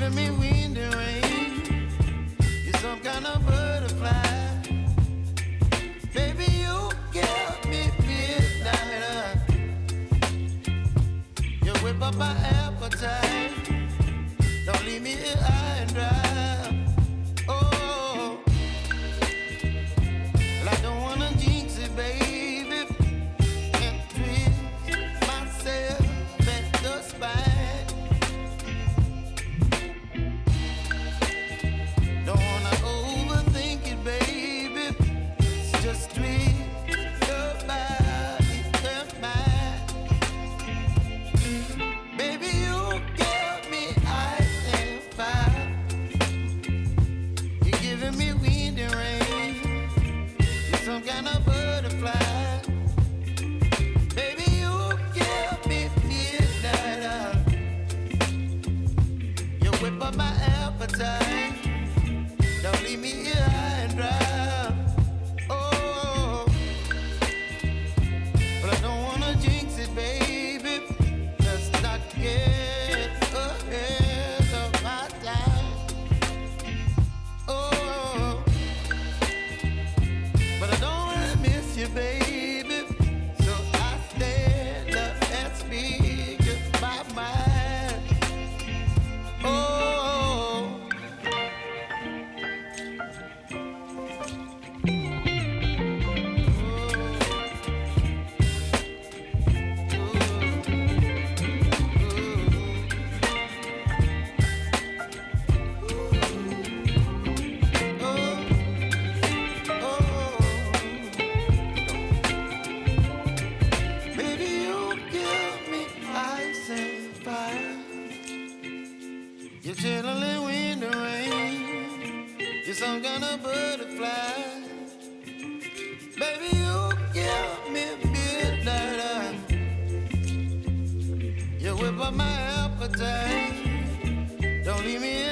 giving me wind and rain. You're some kind of butterfly. Baby, you give me midnight. You whip up my appetite. Don't leave me here high and dry. Oh, well, I don't wanna jinx it, baby, and twist myself at the spine. Don't wanna overthink it, baby. It's just twist your body and mine. Baby, you give me ice and fire. You're giving me wind and rain. You're some kind of butterfly. Baby, you give me midnight. You whip up my appetite. Don't leave me here high and dry. Oh, but I don't wanna jinx it, baby. Let's not get ahead of my time. Oh, but I don't wanna miss you, baby. So I stand up and speak my mind. Oh. Baby, you give me ice and fire. You're chilling wind and rain. You're some kind of butterfly. Baby, you give me midnight. You whip up my appetite. Don't leave me